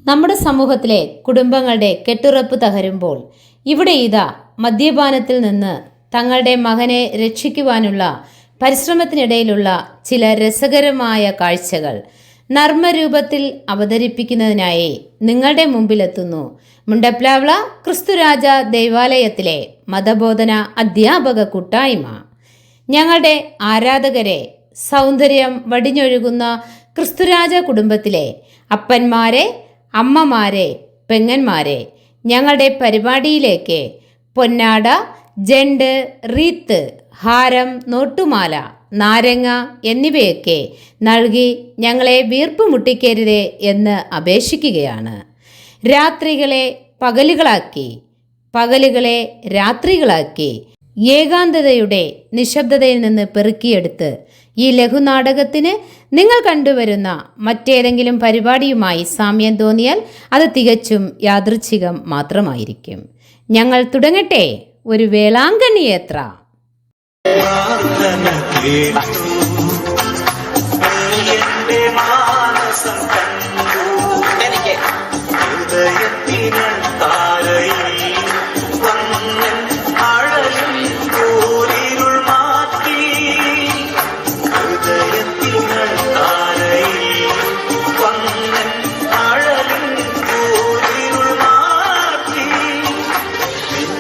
നമ്മുടെ സമൂഹത്തിലെ കുടുംബങ്ങളുടെ കെട്ടുറപ്പ് തകരുമ്പോൾ ഇവിടെ ഇതാ മദ്യപാനത്തിൽ നിന്ന് തങ്ങളുടെ മകനെ രക്ഷിക്കുവാനുള്ള പരിശ്രമത്തിനിടയിലുള്ള ചില രസകരമായ കാഴ്ചകൾ നർമ്മരൂപത്തിൽ അവതരിപ്പിക്കുന്നതിനായി നിങ്ങളുടെ മുമ്പിലെത്തുന്നു മുണ്ടപ്ലാവള ക്രിസ്തുരാജ ദേവാലയത്തിലെ മതബോധന അധ്യാപക കൂട്ടായ്മ. ഞങ്ങളുടെ ആരാധകരെ, സൗന്ദര്യം വടിഞ്ഞൊഴുകുന്ന ക്രിസ്തുരാജ കുടുംബത്തിലെ അപ്പന്മാരെ, അമ്മമാരെ, പെങ്ങന്മാരെ, ഞങ്ങളുടെ പരിപാടിയിലേക്ക് പൊന്നാട, ജണ്ട്, റീത്ത്, ഹാരം, നോട്ടുമാല, നാരങ്ങ എന്നിവയൊക്കെ നൽകി ഞങ്ങളെ വീർപ്പ് മുട്ടിക്കരുതേ എന്ന് അപേക്ഷിക്കുകയാണ്. രാത്രികളെ പകലുകളാക്കി, പകലുകളെ രാത്രികളാക്കി, ഏകാന്തതയുടെ നിശബ്ദതയിൽ നിന്ന് പെറുക്കിയെടുത്ത് ഈ ലഘുനാടകത്തിന് നിങ്ങൾ കണ്ടുവരുന്ന മറ്റേതെങ്കിലും പരിപാടിയുമായി സാമ്യം തോന്നിയാൽ അത് തികച്ചും യാദൃച്ഛികം മാത്രമായിരിക്കും. ഞങ്ങൾ തുടങ്ങട്ടെ ഒരു വേളാങ്കണ്ണി യാത്ര.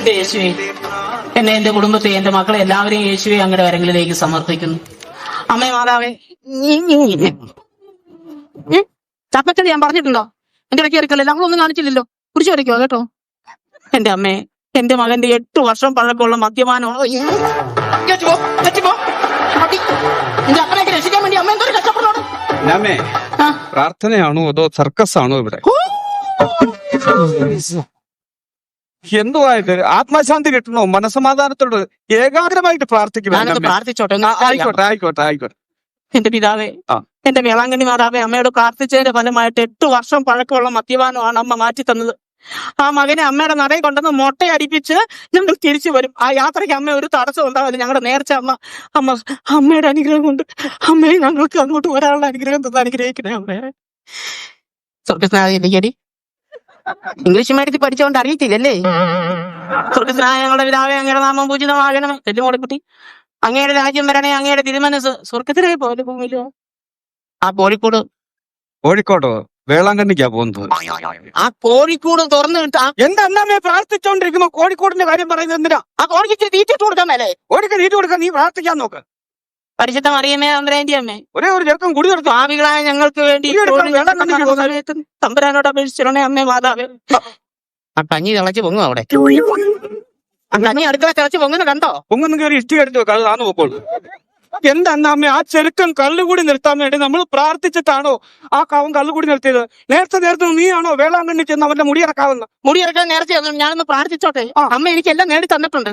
യേശുവേ, എന്നെ, എന്റെ കുടുംബത്തെ, എന്റെ മക്കളെ എല്ലാവരെയും യേശുവെ അങ്ങയുടെ കരങ്ങളിലേക്ക് സമർപ്പിക്കുന്നു. അമ്മേ മാതാവേ, ചപ്പച്ചത് ഞാൻ പറഞ്ഞിട്ടുണ്ടോ? എന്റെ ഇടയ്ക്ക് ഇറക്കല്ലേ, നമ്മളൊന്നും കാണിച്ചില്ലല്ലോ. കുറിച്ച് വരയ്ക്കോ കേട്ടോ. എന്റെ അമ്മേ, എന്റെ മകന്റെ 8 വർഷം പഴക്കമുള്ള മദ്യപാനമാണോ? എന്റെ അപ്പനൊക്കെ രക്ഷിക്കാൻ വേണ്ടി അമ്മ എന്തൊരു കഷ്ടപ്പെടണം. പ്രാർത്ഥനയാണോ അതോ സർക്കസ് ആണോ ഇവിടെ? എന്തുവായിട്ട് ആത്മശാന്തി കിട്ടണോ? മനസമാധാനത്തോട് ഏകാഗ്രമായിട്ട് പ്രാർത്ഥിക്കണം. പ്രാർത്ഥിച്ചോട്ടെ. ആയിക്കോട്ടെ ആയിക്കോട്ടെ ആയിക്കോട്ടെ. എന്റെ പിതാവേ, എന്റെ വേളാങ്കണ്ണി മാതാവേ, അമ്മയോട് പ്രാർത്ഥിച്ചതിന്റെ ഫലമായിട്ട് 8 വർഷം പഴക്കമുള്ള മദ്യപാനമാണ് അമ്മ മാറ്റി തന്നത്. ആ മകനെ അമ്മയുടെ നടയിൽ കൊണ്ടുവന്ന് മൊട്ടയടിപ്പിച്ച് ഞങ്ങൾ തിരിച്ചു വരും. ആ യാത്രയ്ക്ക് അമ്മ ഒരു തടസ്സം ഉണ്ടാവില്ല. ഞങ്ങളുടെ നേർച്ച അമ്മയുടെ അനുഗ്രഹം കൊണ്ട് അമ്മയെ ഞങ്ങൾക്ക് അങ്ങോട്ട് വരാനുള്ള അനുഗ്രഹം തന്ന് അനുഗ്രഹിക്കണേ അമ്മേ. സ്വർഗസ്നാഥി ഇംഗ്ലീഷ് മീഡിയത്തിൽ പഠിച്ചുകൊണ്ട് അറിയത്തില്ലല്ലേ? സ്വർഗസ്നായ ഞങ്ങളുടെ പിതാവേ, അങ്ങയുടെ നാമം പൂജിതമാകണമേ. തെല്ലുമോളിക്കുട്ടി, അങ്ങയുടെ രാജ്യം വരണേ, അങ്ങയുടെ തിരുമനസ് സ്വർഗത്തിനെ പോലെ ഭൂമിയിലോ. ആ കോഴിക്കോട്ടോ വേളാങ്കണ്ണിക്കാ പോകുന്നത്. ആ കോഴിക്കോട് തുറന്നു കിട്ടാ. എന്റെ അണ്ണാമ്മയെ പ്രാർത്ഥിച്ചോണ്ടിരിക്കുമ്പോ കോഴിക്കോടിന്റെ കാര്യം പറയുന്നത് എന്തിനാ? ആ കോഴിക്ക് തീറ്റിട്ട് കൊടുക്കാൻ മേലെ. കോഴിക്ക് തീറ്റ കൊടുക്കാൻ നീ പ്രാർത്ഥിക്കാൻ നോക്ക്. പരിശുദ്ധ മറിയമേ, അന്തരേന്റെ അമ്മേ, ഒരേ ഒരു ചെറുക്കം കുടി നിർത്തും. ഭാവികളായ ഞങ്ങൾക്ക് വേണ്ടി തമ്പുരാനോട് അപേക്ഷിച്ചിരണേ അമ്മേ മാതാവേ. ആ കഞ്ഞി തിളച്ച് പൊങ്ങും അവിടെ. ആ കഞ്ഞി അടുക്കള തിളച്ച് പൊങ്ങുന്ന കണ്ടോ? പൊങ്ങൊന്നും കയറി ഇഷ്ടി എടുത്തു വെക്കാതെ താന്നു പോക്കോളൂ. എന്റെ അണ്ണാമ്മ, ആ ചെറുക്കൻ കള്ളുകൂടി നിർത്താൻ വേണ്ടി നമ്മൾ പ്രാർത്ഥിച്ചിട്ടാണോ ആ കാവൻ കള്ളുകൂടി നിർത്തിയത്? നേരത്തെ നീയാണോ വേളാങ്കണ്ണി ചെന്ന് അവന്റെ മുടിയിറക്കാൻ നേരത്തെ ഞാനൊന്ന് പ്രാർത്ഥിച്ചോട്ടെ. അമ്മ എനിക്കെല്ലാം നേടി തന്നിട്ടുണ്ട്.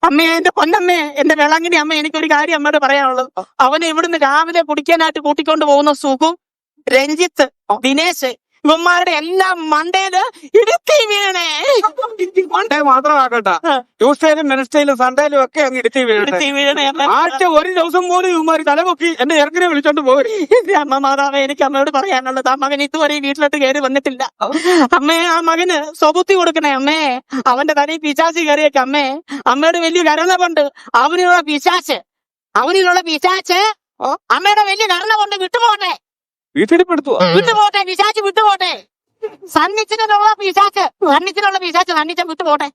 അമ്മയെ, എന്റെ പൊന്നമ്മേ, എന്റെ വേളാങ്കണ്ണി അമ്മ, എനിക്കൊരു കാര്യം അമ്മയോട് പറയാനുള്ളത്. അവനെ ഇവിടുന്ന് രാവിലെ കുടിക്കാനായിട്ട് കൂട്ടിക്കൊണ്ട് പോകുന്ന സുഖു, രഞ്ജിത്ത്, ദിനേശ്, ഇവന്മാരുടെ എല്ലാം മണ്ടേല് ഇടുത്തി വീണേ. മണ്ടേ മാത്രമാക്കട്ടെ, ട്യൂസ്ഡേയിലും വെനസ്ഡേയിലും സൺഡേയിലും ഒക്കെ അങ്ങ് ഇടുത്തി വീണേ. ആഴ്ച ഒരു ദിവസം പോലും ഇവന്മാര് തലപൊക്കി എന്നെ ഇറക്കിനെ വിളിച്ചോണ്ട് പോയി. അമ്മ മാതാവേ, എനിക്ക് അമ്മയോട് പറയാനുള്ളത്, ആ മകൻ ഇതുവരെ വീട്ടിലോട്ട് കയറി വന്നിട്ടില്ല. അമ്മേ, ആ മകന് സ്വബുദ്ധി കൊടുക്കണേ അമ്മേ. അവന്റെ തലയിൽ പിശാച് കയറിയേക്ക് അമ്മേ. അമ്മയുടെ വലിയ കരുണ കൊണ്ട് അവനിലുള്ള പിശാച്ച് അമ്മയുടെ വലിയ കരുണ കൊണ്ട് വിട്ടുപോട്ടെ. വിട്ടുപോട്ടെ പിശാച്ച്, വിട്ടുപോട്ടെ. സന്നിച്ചിനുള്ള പിശാച്ച് സന്നിച്ചൻ വിട്ടുപോട്ടെ.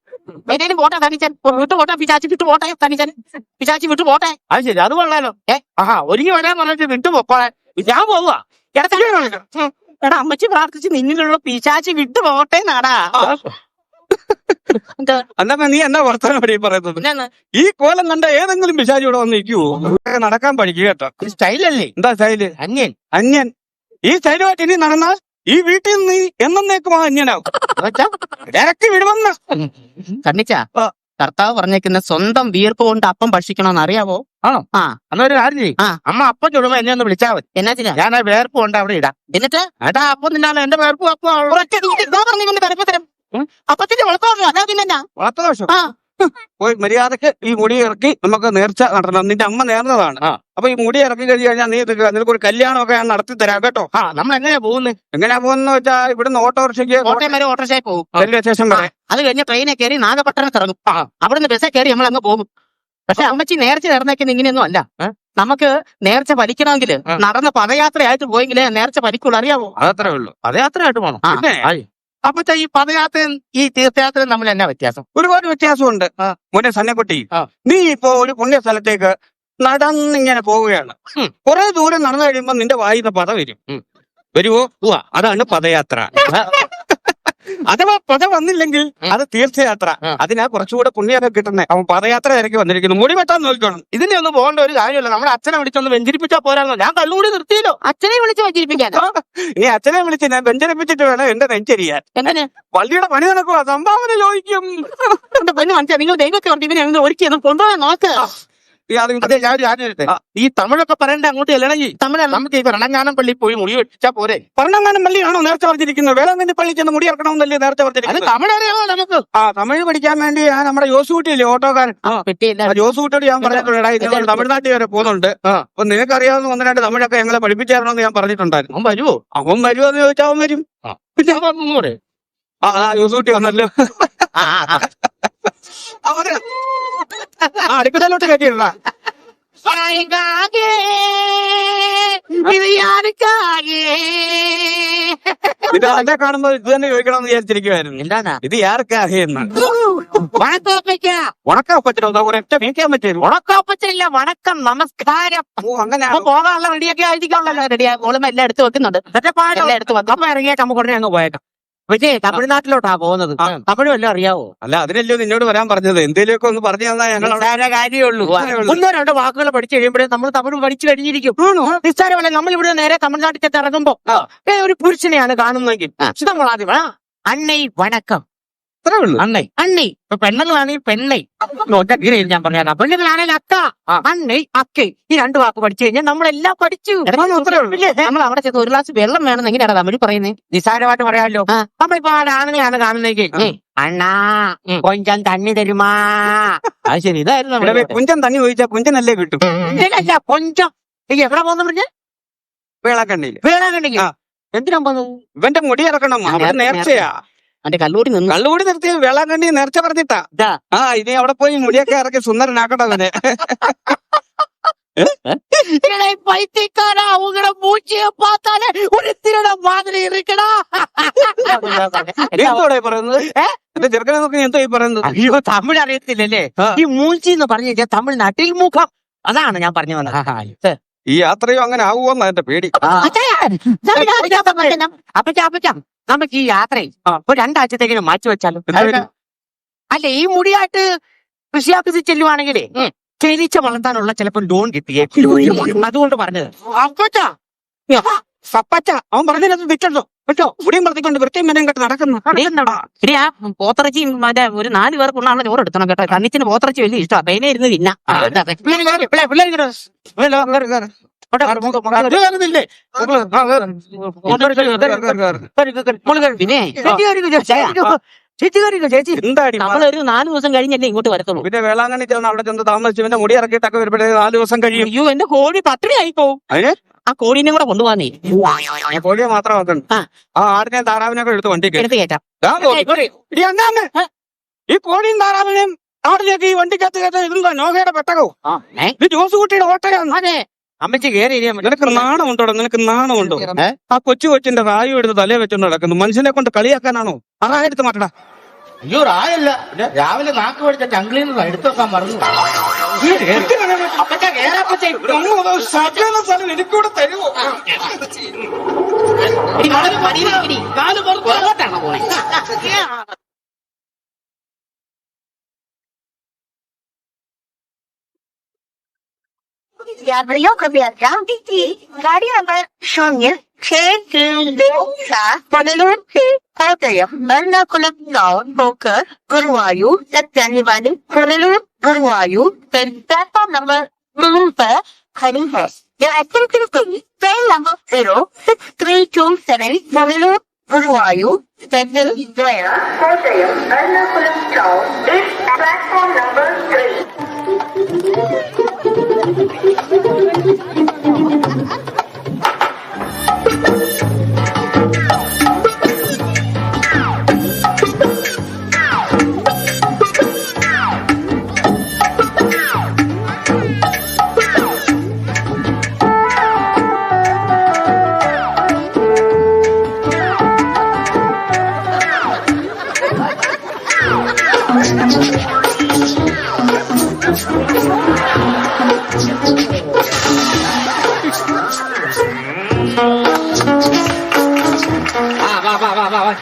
ഏതേലും പോട്ടെ സന്നിച്ചൻ, വിട്ടുപോട്ടെ. പിശാച്ച് വിട്ടുപോട്ടെ. പിശാച്ച് വിട്ടുപോട്ടെ. അത് ശരി, അത് കൊള്ളാലോ. ഒരുങ്ങി വരാൻ പറഞ്ഞിട്ട് വിട്ടുപോക്കോളെ. ഞാൻ പോവാ. എടാ, അമ്മച്ചി പ്രാർത്ഥിച്ച് നിന്നിലുള്ള പിശാച്ച് വിട്ടുപോട്ടെ നാടാ. അന്നമ്മ, നീ എന്നാ വർത്തമാനം പറയുന്നത്? ഈ കോലം കണ്ട ഏതെങ്കിലും പിശാചി ഇവിടെ വന്ന് നിൽക്കുവോ? നടക്കാൻ പഠിക്കുക കേട്ടോ. സ്റ്റൈലല്ലേ? എന്താ സ്റ്റൈല്? അന്യൻ. ഈ സ്റ്റൈലുമായിട്ട് ഇനി നടന്നാൽ ഈ വീട്ടിൽ നിന്ന് നീ എന്നേക്കും ആ അന്യനാവും. ഇറക്കി വിടുമെന്ന് കണ്ണിച്ചാ, കർത്താവ് പറഞ്ഞേക്കുന്ന സ്വന്തം വീർപ്പ് കൊണ്ട് അപ്പം ഭക്ഷിക്കണമെന്ന് അറിയാവോ? ആണോ? അന്നൊരു കാര്യം, അമ്മ അപ്പം ചുടുമ്പോ എന്നെ ഒന്ന് വിളിച്ചാൽ മതി. എന്നാ ഞാൻ ആ വേർപ്പ് കൊണ്ട് അവിടെ ഇടാം. എന്നിട്ട് ഏട്ടാ അപ്പം തിന്നാലോ? എന്റെ വേർപ്പ് അപ്പം പറഞ്ഞു തരം. അപ്പത്തിന്റെ വളർത്തോളൂ. അതാ പിന്നെ വളർത്തദോഷം. പോയി മര്യാദക്ക് ഈ മുടി ഇറക്കി നമുക്ക് നേർച്ച നടത്തണം. നിന്റെ അമ്മ നേർന്നതാണ്. അപ്പൊ ഈ മുടി ഇറക്കി കഴിഞ്ഞ് കഴിഞ്ഞാൽ നിനക്ക് ഒരു കല്യാണമൊക്കെ ഞാൻ നടത്തി തരാം കേട്ടോ. നമ്മൾ എങ്ങനെയാ പോകുന്നത്? എങ്ങനെയാ പോകുന്ന വെച്ചാൽ ഇവിടുന്ന് ഓട്ടോറിക്ഷയ്ക്ക് കോട്ടയം വരെ ഓട്ടോറിക്ഷയിൽ പോകും, റെയിൽവേ സ്റ്റേഷൻ വരെ. അത് കഴിഞ്ഞ് ട്രെയിനെ കയറി നാഗപട്ടണത്ത് ഇറങ്ങും, അവിടുന്ന് ബസ്സിൽ കയറി നമ്മൾ അങ്ങ് പോകും. പക്ഷെ അമ്മച്ചി നേർച്ച നടന്നേക്കുന്ന ഇങ്ങനെയൊന്നും അല്ല. നമുക്ക് നേർച്ച വലിക്കണമെങ്കിൽ നടന്ന പദയാത്രയായിട്ട് പോയെങ്കിലേ നേർച്ച വലിക്കുള്ളൂ, അറിയാമോ? അതത്രേ ഉള്ളൂ. പദയാത്രയായിട്ട് പോകണം. അപ്പൊ ഈ പദയാത്രയും ഈ തീർത്ഥയാത്രയും തമ്മിൽ എന്നാ വ്യത്യാസം? ഒരുപാട് വ്യത്യാസമുണ്ട്. മോനെ സന്നക്കുട്ടി, നീ ഇപ്പോ ഒരു പുണ്യ സ്ഥലത്തേക്ക് നടന്നിങ്ങനെ പോവുകയാണ്. കുറെ ദൂരം നടന്നു കഴിയുമ്പോ നിന്റെ വായിന്ന് പദ വരും. വരുവോ? അതാണ് പദയാത്ര. അഥവാ പദ വന്നില്ലെങ്കിൽ അത് തീർത്ഥയാത്ര. അതിനാ കുറച്ചുകൂടെ പുണ്യമൊക്കെ കിട്ടുന്നേ. അവൻ പദയാത്ര ഇറക്കി വന്നിരിക്കുന്നു. മുടി വെട്ടാൻ നോക്കണം. ഇതിനെ ഒന്നും പോകേണ്ട ഒരു കാര്യമില്ല. നമ്മുടെ അച്ഛനെ വിളിച്ചൊന്ന് വെഞ്ചരിപ്പിച്ചാ പോരാന്നോ? ഞാൻ കള്ളുകൂടി നിർത്തിയല്ലോ. അച്ഛനെ വിളിച്ച് വെഞ്ചരിപ്പിക്കാൻ. ഇനി അച്ഛനെ വിളിച്ച് ഞാൻ വെഞ്ചരിപ്പിച്ചിട്ട് വേണം എന്റെ നെഞ്ചരിയാൻ. എങ്ങനെ? പള്ളിയുടെ പണി നടക്കുക, സംഭാവന ചോദിക്കും. എന്റെ പെണ്ണ് മനസ്സിലായി. നിങ്ങൾ ദൈവത്തെ ഓർത്ത് ഇവനെ ഒരുക്കിയൊന്നും കൊണ്ടുപോകാൻ നോക്ക്. ഈ തമിഴൊക്കെ പറയണ്ടേ അങ്ങോട്ട് ചെല്ലണമെങ്കിൽ? തമിഴ് നമുക്ക് ഈ ഭരണങ്ങാനം പള്ളി പോയി മുടി വെച്ചാ പോരെ? ഭരണങ്ങാനം പള്ളിയാണോ നേരത്തെ പറഞ്ഞിരിക്കുന്നത്? വേളാങ്കണ്ണി പള്ളി ചെന്ന് മുടി ഇറക്കണമെന്നല്ലേ നേരത്തെ പറഞ്ഞിരിക്കുന്നത്? തമിഴ് അറിയാമോ നമുക്ക്? തമിഴ് പഠിക്കാൻ വേണ്ടി ഞാൻ നമ്മുടെ ജോസുകുട്ടിയില്ലേ ഓട്ടോക്കാരൻ, ജോസുകുട്ടിയോട് ഞാൻ പറഞ്ഞിട്ടുണ്ട്, തമിഴ്നാട്ടിൽ വരെ പോകുന്നുണ്ട്. അപ്പൊ നിനക്കറിയാവുന്ന ഒന്ന് രണ്ട് തമിഴൊക്കെ ഞങ്ങളെ പഠിപ്പിച്ചായിരുന്നോന്ന് ഞാൻ പറഞ്ഞിട്ടുണ്ടായിരുന്നു. അവൻ വരുവോ? അവൻ വരുമോന്ന് ചോദിച്ചാൽ അവൻ വരും. പിന്നെ ജോസുകുട്ടി വന്നല്ലോ. അടുക്കളയിലോട്ട് കയറ്റിയില്ല. ഇത് അതെ കാണുമ്പോ ഇത് തന്നെ ചോദിക്കണമെന്ന് വിചാരിച്ചിരിക്കുവായിരുന്നു. എന്താണ് ഇത് യാർക്കാന്ന്? ഉണക്കപ്പച്ചോ ഒരൊറ്റ മേക്കാൻ പറ്റും. ഉണക്കപ്പച്ചില്ല, വണക്കം, നമസ്കാരം. അങ്ങനെ പോകാനുള്ള റെഡിയൊക്കെ ആയിരിക്കാണല്ലോ. റെഡിയാ മോളും എല്ലാം എടുത്ത് വെക്കുന്നുണ്ട്. എല്ലാം എടുത്ത് വെക്കാം. അപ്പൊ ഇറങ്ങിയാൽ നമുക്ക് ഉടനെ അങ്ങ് പോയേക്കാം. പക്ഷേ തമിഴ്നാട്ടിലോട്ടാ പോകുന്നത്. തമിഴ് വല്ലതും അറിയാവോ? അല്ല, അതിനല്ലോ നിന്നോട് വരാൻ പറഞ്ഞത്. എന്തേലുമൊക്കെ ഒന്ന് പറഞ്ഞു തന്നാൽ ഞങ്ങൾ കാര്യമുള്ളൂ. ഒന്നോ രണ്ടോ വാക്കുകൾ പഠിച്ചു കഴിയുമ്പോഴേ നമ്മൾ തമിഴ് പഠിച്ചു കഴിഞ്ഞിരിക്കും. നിസ്സാരമല്ല. നമ്മൾ ഇവിടെ നേരെ തമിഴ്നാട്ടിൽ ചെന്ന് ഇറങ്ങുമ്പോ ഒരു പുരുഷനെയാണ് കാണുന്നതെങ്കിൽ നമ്മൾ അണ്ണൈ വണക്കം, അത്രേ ഉള്ളൂ. അണ്ണൈ. ഇപ്പൊ പെണ്ണുങ്ങളാണെങ്കിൽ പെണ്ണൈ, ഞാൻ പറയാം. പെണ്ണുങ്ങളാണെങ്കിൽ അക്ക, അണ്ണൈ, അക്കൈ. ഈ രണ്ട് വാക്ക് പഠിച്ചു കഴിഞ്ഞാൽ നമ്മളെല്ലാം പഠിച്ചു. നമ്മൾ അവിടെ ചെന്ന് ഒരു ഗ്ലാസ് വെള്ളം വേണമെന്ന് എങ്ങനെയാണ് തമിഴ് പറയുന്നത്? നിസ്സാരമായിട്ട് പറയാമല്ലോ. നമ്മളിപ്പോ ആണെന്നെയാണ് കാണുന്നെങ്കിൽ അണ്ണാ കൊഞ്ചം തണ്ണി തരുമാ. അത് ശരി. ഇതായിരുന്നു കൊഞ്ചം തണ്ണി ചോദിച്ചാൽ കൊഞ്ചനല്ലേ കിട്ടും. അല്ല കൊഞ്ചം. എവിടെ പോകുന്ന പറഞ്ഞ? വേളാങ്കണ്ണിയിൽ. വേളാങ്കണ്ണിക്ക് എന്തിനാ പോകുന്നത്? ഇവന്റെ മുടി ഇറക്കണം, അവിടെ നേർച്ചയാ. എന്റെ കല്ലൂടി നിർത്തി വേളാങ്കണ്ണി നേർച്ച പറഞ്ഞിട്ടാ. ഇനി അവിടെ പോയി മുടിയൊക്കെ ഇറക്കി സുന്ദരനാക്കട്ടവനെ. பைத்தியக்காரா, உங்களோட மூச்சிய பார்த்தாலே ஒரு திருட மாதிரி இருக்கடா. പറയുന്നത് എന്റെ ചെറുക്കനെ നോക്കി എന്തോ ഈ പറയുന്നത്? അയ്യോ, തമിഴ് അറിയത്തില്ലല്ലേ? ഈ മൂച്ചി എന്ന് പറഞ്ഞു കഴിഞ്ഞാൽ തമിഴ്നാട്ടിൽ മുഖം. അതാണ് ഞാൻ പറഞ്ഞു വന്നത്. ഈ യാത്രയും അങ്ങനെ ആവുമോന്നാ എന്റെ പേടി. അപ്പച്ചാ നമുക്ക് ഈ യാത്രയിൽ ഒരു രണ്ടാഴ്ചത്തേക്കിനും മാറ്റി വെച്ചാലും. അല്ല, ഈ മുടിയായിട്ട് കൃഷി ഓഫീസിൽ ചെല്ലുവാണെങ്കിലേ തേനീച്ച വളർത്താനുള്ള ചിലപ്പോൾ ലോൺ കിട്ടിയേ. അതുകൊണ്ട് പറഞ്ഞത്. സപ്പച്ച അവൻ പറഞ്ഞത് വിറ്റോ കേട്ടോ. മുടിയും പറഞ്ഞിക്കൊണ്ട് വൃത്തിയും മെനയും കേട്ട് നടക്കുന്നു. പോത്തിറച്ചി മറ്റേ ഒരു 4 പേർക്ക് ഉണ്ണാനുള്ള ചോറ് എടുക്കണം കേട്ടോ. തന്നിച്ചിന് പോത്തിറച്ചി വലിയ ഇഷ്ടമാണ്. പെയിനെ ഇരുന്ന് തിന്ന. പിന്നെ ചേച്ചി നമ്മളൊരു 4 ദിവസം കഴിഞ്ഞല്ലേ ഇങ്ങോട്ട് വരത്തുള്ളൂ. പിന്നെ വേളാങ്കണ്ണി ചെന്ന് അവിടെ ചെന്ന് താമസിച്ചു പിന്നെ മുടി ഇറക്കിയിട്ടൊക്കെ വരുമ്പോഴേ 4 ദിവസം കഴിയും. അയ്യോ, എന്റെ കോഴി പട്ടിണി ആയി പോവും. അതിന് ആ കോഴീനെ കൂടെ കൊണ്ടുപോകാന്നേ. കോഴിയെ മാത്രമാക്കണം. ആ ആടിനെയും താറാവിനൊക്കെ എടുത്ത് വണ്ടി കയറ്റാം. ഈ കോഴിയും താറാവിനെയും ആടിലേക്ക് ഈ വണ്ടിക്കകത്ത് കയറ്റാൻ ഇതെന്താ നോഹയുടെ പെട്ടകവും? ഇത് ജോസുകുട്ടിയുടെ ഓട്ടയാണ്. അതെ, അമ്മച്ചി കയറി. നിനക്ക് നാണമുണ്ടോ? നിനക്ക് നാണമുണ്ടോ? ആ കൊച്ചിന്റെ റായു എടുത്ത് തലേ വെച്ചോണ്ട് നടക്കുന്നു. മനുഷ്യനെ കൊണ്ട് കളിയാക്കാനാണോ? ആ റായ എടുത്ത് മാറ്റടാ. അയ്യോ, റായല്ല, രാവിലെ നാക്ക് പഠിച്ച ചങ്കിളിൽ നിന്ന് എടുത്തു വെക്കാൻ പറഞ്ഞു. എനിക്കൂടെ തരുമോ? यात्रियों कृपया ध्यान दीजिए, गाड़ी नंबर 0627 पुनलूर से कोटयम एर्नाकुलम गाँव होकर गुरुवायूर तक जाने वाली पुनलूर गुरुवायूर प्लेटफॉर्म नंबर 3 पर खड़ी है। यह train number 06327 पुनलूर Guruvayur, Central Jaya, Kottayam, Ernakulam town is platform number 3.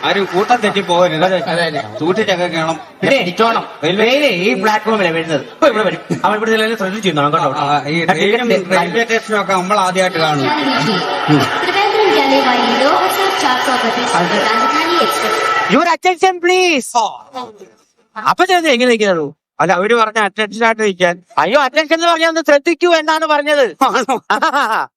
ആരും കൂട്ടം തെറ്റി പോകരുത്. സൂക്ഷിച്ചൊക്കെ കേണം. ഈ പ്ലാറ്റ്ഫോമിലാണ് വരുന്നത്. ഇപ്പൊ ഇവിടെ വരും. അവൻ ഇവിടെ ശ്രദ്ധിച്ചിരുന്നു കേട്ടോ. ഈ റെയിൽവേ സ്റ്റേഷനൊക്കെ നമ്മൾ ആദ്യമായിട്ട് കാണും. Trivandrum जाने वाली 2432 राजधानी एक्सप्रेस യുവർ അറ്റൻഷൻ പ്ലീസ്. അപ്പൊ ചേർന്ന് എങ്ങനെ നിൽക്കുന്നത്? അല്ല, അവര് പറഞ്ഞ അറ്റൻഷനായിട്ട് നിൽക്കാൻ. അയ്യോ, അറ്റൻഷൻ എന്ന് പറഞ്ഞാൽ ഒന്ന് ശ്രദ്ധിക്കൂ എന്നാണ് പറഞ്ഞത്.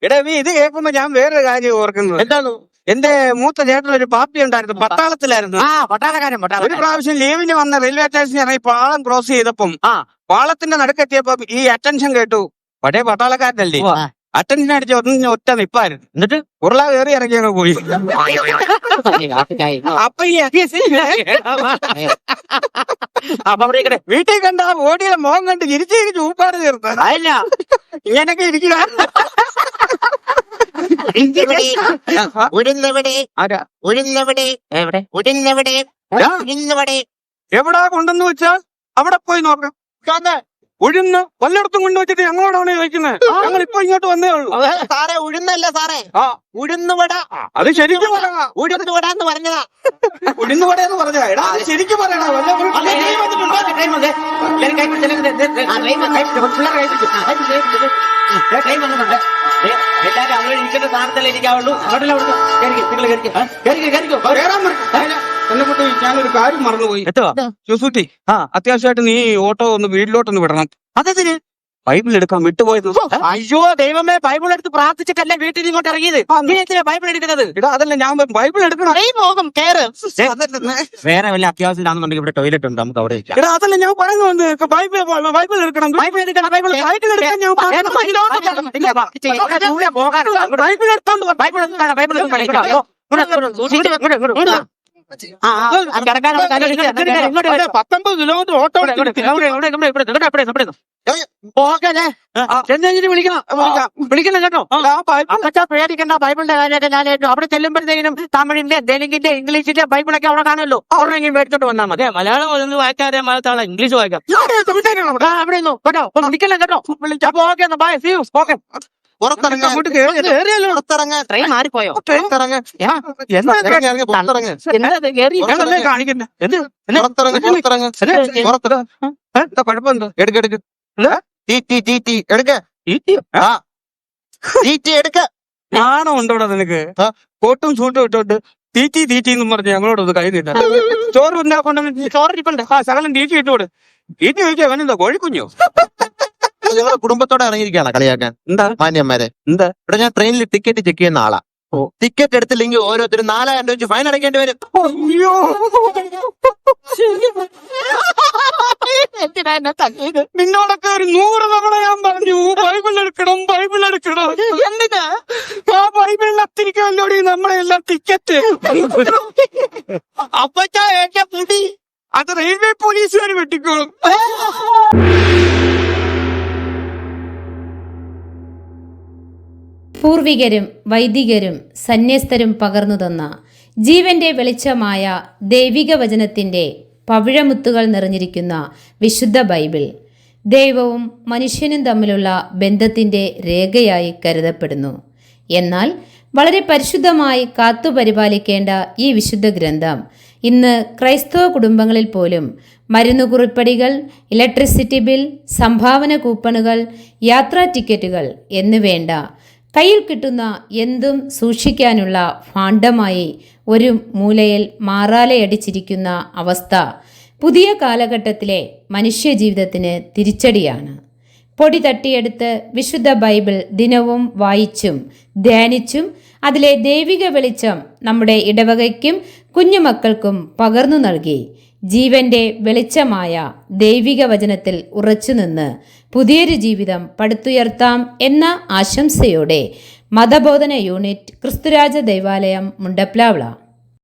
എടാ, നീ ഇത് കേൾക്കുമ്പോ ഞാൻ വേറൊരു കാര്യം ഓർക്കുന്നത്. എന്താണ്? എന്റെ മൂത്ത ചേട്ടൻ ഒരു പാപ്പി ഉണ്ടായിരുന്നു, പട്ടാളത്തിലായിരുന്നു. പട്ടാളക്കാരൻ. ഒരു പ്രാവശ്യം ലീവിന് വന്ന റെയിൽവേ സ്റ്റേഷനിൽ ഇറങ്ങി പാളം ക്രോസ് ചെയ്തപ്പം പാളത്തിന്റെ നടുക്കെത്തിയപ്പോ ഈ അറ്റൻഷൻ കേട്ടു. പഴയ പട്ടാളക്കാരനല്ലേ, അറ്റൻഷൻ അടിച്ച് ഒറ്റ നിപ്പായിരുന്നു. എന്നിട്ട് ഉരുള കയറി ഇറങ്ങിയൊക്കെ പോയി. അപ്പൊ ഈ അപ്പൊ അവിടെ ഇരിക്കട്ടെ. വീട്ടിൽ കണ്ട ആ ഓടിയുടെ മോഹം കണ്ട് ചിരിച്ച് ഊപ്പാട് തീർത്ത അതല്ല, ഇങ്ങനൊക്കെ ഇരിക്കുക. ഉരുന്നവിടെ ആരാ ഉരുന്നവിടെ എവിടെ ഉരുന്നവിടെ ഉരുന്നവിടെ എവിടാ കൊണ്ടെന്ന് വെച്ചാൽ അവിടെ പോയി നോക്കാം. ഉഴുന്ന് വല്ലയിടത്തും കൊണ്ടുവച്ചിട്ട് ഞങ്ങളോടാണ് ചോദിക്കുന്നത്. ഞങ്ങൾ ഇപ്പൊ ഇങ്ങോട്ട് വന്നേ ഉള്ളൂ. സാറേ, ഉഴുന്നല്ല സാറേ, ആ ഉഴുന്നുവട. അത് ശരിക്കും പറയാ. ഉഴുന്നുവട എന്ന് പറഞ്ഞതാ. ഉഴുന്നുവട എന്ന് പറഞ്ഞാ എടാ, അത് ശരിക്കും പറയണ. എല്ലാരും അവിടെ ഇരിക്കേണ്ട സ്ഥാനത്തല്ലേ ഇരിക്കാവുള്ളൂ. എന്നെ കൊണ്ട് ഞാനൊരു കാര്യം മറന്നുപോയി. ചൂസൂട്ടി, അത്യാവശ്യമായിട്ട് നീ ഓട്ടോ ഒന്ന് വീട്ടിലോട്ടൊന്ന് വിടണം. അതെന്തിന്? ബൈബിൾ എടുക്കാൻ വിട്ടുപോയത്. അയ്യോ ദൈവമേ, ബൈബിൾ എടുത്ത് പ്രാർത്ഥിച്ചിട്ടല്ലേ വീട്ടിൽ ഇങ്ങോട്ട് ഇറങ്ങിയത്. നീ എന്തിനാ ബൈബിൾ എടുക്കുന്നത്? എടാ, അതല്ല ഞാൻ ബൈബിൾ എടുക്കണം. പോകും കേറ്. വേറെ വല്ല അത്യാവശ്യമാണെന്നുണ്ടെങ്കിൽ ഇവിടെ ടോയ്ലറ്റ് ഉണ്ട്, നമുക്ക് അവിടെ ഇരിക്കാം. എടാ, അതല്ല ഞാൻ പറയുന്നത്. ബൈബിൾ എടുക്കണം. ബൈബിൾ എടുക്കണം. ബൈബിൾ സൈക്കിൾ എടുക്കാൻ ഞാൻ ബൈബിൾ എടുത്തോണ്ട് വാ. ബൈബിൾ എടുക്കണം. ബൈബിൾ എടുക്കണം. 19 കിലോമീറ്റർ ഓട്ടോ വിളിക്കണം കേട്ടോ. പേടിക്കണ്ട. ബൈബിളിന്റെ കാര്യമൊക്കെ ഞാൻ അവിടെ ചെല്ലുമ്പോഴത്തേക്കും തമിഴിന്റെ, തെലുങ്കിന്റെ, ഇംഗ്ലീഷിന്റെ ബൈബിളൊക്കെ അവിടെ കാണുമല്ലോ. അവിടെ മേടിച്ചോട്ട് വന്നാൽ മതി. മലയാളം ഒന്ന് വായിക്കാതെ മലയാളം ഇംഗ്ലീഷ് വായിക്കാം. അവിടെ ഇരുന്നു കേട്ടോ. വിളിക്കണം കേട്ടോ. അപ്പൊ okay, bye, see you. Okay. Train മാറിപ്പോയോ? കാണിക്കണ്ട. കുഴപ്പമെന്തോ? നാണം ഉണ്ടോടാ നിനക്ക്? കോട്ടും സൂട്ടും ഇട്ടോണ്ട് തീറ്റി തീറ്റി എന്നും പറഞ്ഞ് ഞങ്ങളോടൊന്ന് കൈ നീട്ടാ. ചോറ് ഉണ്ടാക്കൊണ്ടെന്ന് ചോറിരിപ്പുണ്ട്. സകലം തീറ്റി ഇട്ടോട്. തീറ്റി ചോദിച്ചാ അവനെന്താ കോഴിക്കുഞ്ഞോ? നിങ്ങളുടെ കുടുംബത്തോടെ ഇറങ്ങിയിരിക്കുകയാണ് കളിയാക്കാൻ. എന്താ മാന്യന്മാരെ? എന്താ ഇവിടെ ഞാൻ ട്രെയിനിൽ ടിക്കറ്റ് ചെക്ക് ചെയ്യുന്ന ആളാ. ടിക്കറ്റ് എടുത്തില്ലെങ്കിൽ ഓരോരുത്തരും 4000 രൂപ ഫൈൻ അടയ്ക്കേണ്ടി വരും. അയ്യോ, നിന്നോടൊക്കെ ഒരു 100 തവണ ഞാൻ പറഞ്ഞു ബൈബിൾ എടുക്കണം, ബൈബിൾ എടുക്കണം. എന്തിനാ ആ ബൈബിളിൽ അത്തിരിക്കാനോടി നമ്മളെല്ലാം ടിക്കറ്റ്? അപ്പച്ചാ എന്റെ മുടി അത് റെയിൽവേ പോലീസുകാർ വെട്ടിക്കോളും. പൂർവികരും വൈദികരും സന്യസ്തരും പകർന്നു തന്ന ജീവന്റെ വെളിച്ചമായ ദൈവിക വചനത്തിൻ്റെ പവിഴമുത്തുകൾ നിറഞ്ഞിരിക്കുന്ന വിശുദ്ധ ബൈബിൾ ദൈവവും മനുഷ്യനും തമ്മിലുള്ള ബന്ധത്തിൻ്റെ രേഖയായി കരുതപ്പെടുന്നു. എന്നാൽ വളരെ പരിശുദ്ധമായി കാത്തുപരിപാലിക്കേണ്ട ഈ വിശുദ്ധ ഗ്രന്ഥം ഇന്ന് ക്രൈസ്തവ കുടുംബങ്ങളിൽ പോലും മരുന്നുകുറിപ്പടികൾ, ഇലക്ട്രിസിറ്റി ബിൽ, സംഭാവന കൂപ്പണുകൾ, യാത്രാ ടിക്കറ്റുകൾ എന്നുവേണ്ട കയ്യിൽ കിട്ടുന്ന എന്തും സൂക്ഷിക്കാനുള്ള ഭാണ്ഡമായി ഒരു മൂലയിൽ മാറാലയടിച്ചിരിക്കുന്ന അവസ്ഥ പുതിയ കാലഘട്ടത്തിലെ മനുഷ്യജീവിതത്തിന് തിരിച്ചടിയാണ്. പൊടി തട്ടിയെടുത്ത് വിശുദ്ധ ബൈബിൾ ദിനവും വായിച്ചും ധ്യാനിച്ചും അതിലെ ദൈവിക വെളിച്ചം നമ്മുടെ ഇടവകയ്ക്കും കുഞ്ഞുമക്കൾക്കും പകർന്നു നൽകി ജീവന്റെ വെളിച്ചമായ ദൈവിക വചനത്തിൽ ഉറച്ചുനിന്ന് പുതിയൊരു ജീവിതം പടുത്തുയർത്താം എന്ന ആശംസയോടെ മതബോധന യൂണിറ്റ് ക്രിസ്തുരാജ ദൈവാലയം മുണ്ടപ്ലാവള.